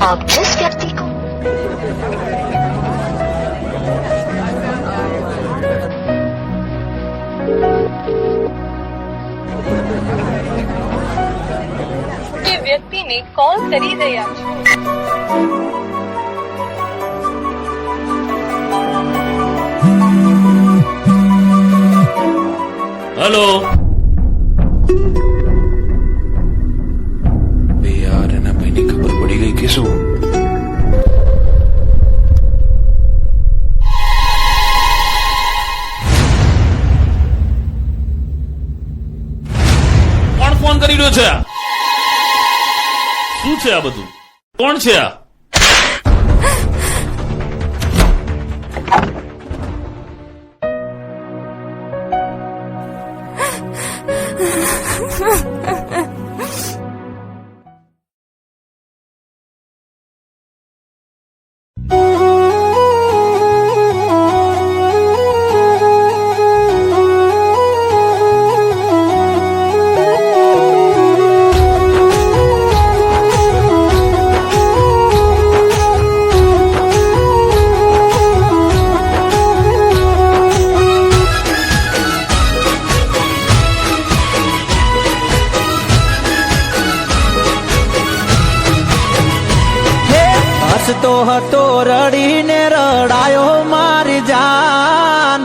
आप जिस व्यक्ति को જે વ્યક્તિને કોલ કરી રહ્યા છો हेलो यार एना भाई ની ખબર પડી ગઈ કે શું કોણ ફોન કરી રહ્યો છે શું છે આ બધું કોણ છે આ હસતો હતો રડીને રડાયો મારી જાન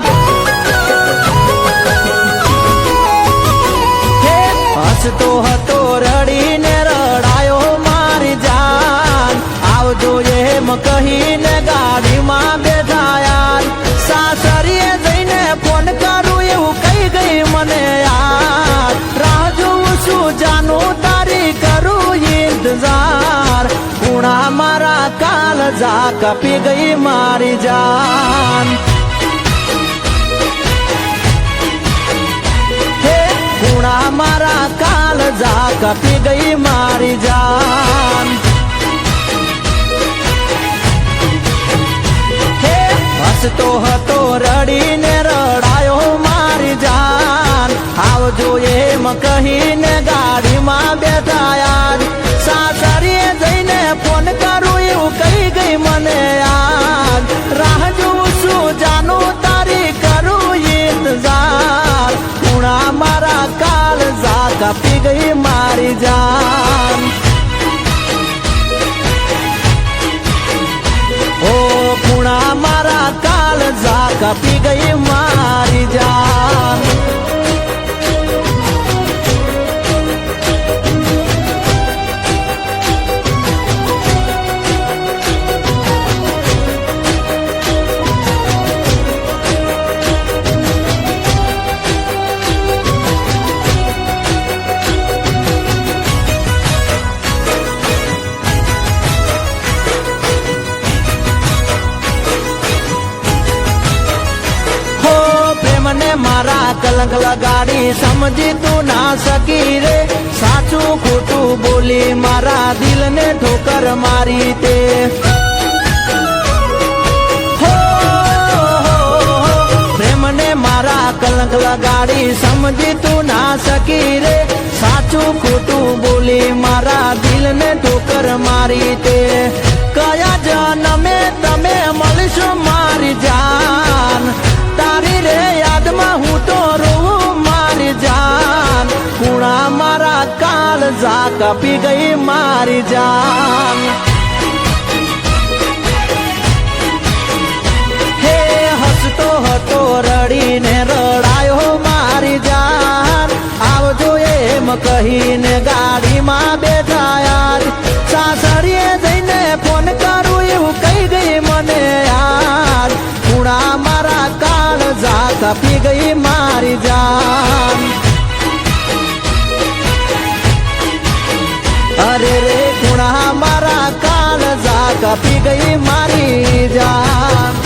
હસતો હતો રડીને રડાયો મારી જાન આવજો એમ કહીને ગાડીમાં બેઠા યાર સાસરીએ જઈને ફોન કરું એવું કહી ગઈ મને યાર રાહ જોઉં છું જાનું તારી કરું ઇંતજાર ગુણા મારા કાલ જા કાપી ગઈ મારી જાન હે ગુણા મારા કાલ જા કાપી ગઈ મારી જાન હે હસતો હતો રડીને રડાયો મારી જાન આવજો એમ કહીને ગાડીમાં બેઠા યાર સાસરીએ જઈને ફોન કરું એવું કહી ગઈ મને યાદ રાહ જોઉં છું જાનું તારી કરું ઇંતજાર ગુણા મારા કાલ જા કાપી ગઈ મારી જાન ઓ ગુણા મારા કાલ જા કાપી ગઈ મારી જાન મને મારા કલંક લગાડી સમજી તું ના સકી રે સાચું ખોટું બોલી મારા દિલને ઠોકર મારી તે પ્રેમને મારા કલંક લગાડી સમજી તું ના સકી રે સાચું ખોટું બોલી મારા દિલને ઠોકર મારી તે કયા જન્મે તમે મળશો મારી જાન તારી રે યાદમાં હું તો રોઉં મારી જાન ગુણા મારા કાલ જા કાપી ગઈ મારી જાન હે હસતો હતો રડીને રડાયો મારી જાન આવજો એમ કહીને ગાડીમાં બેઠા યાર સાસરીએ જઈને ફોન કરું એવું કહી ગઈ મને યાર ગુણા મારા કાલ જા કાપી ગઈ મારી જાન અરે રે ગુણા મારા કાલ જા કાપી ગઈ મારી જાન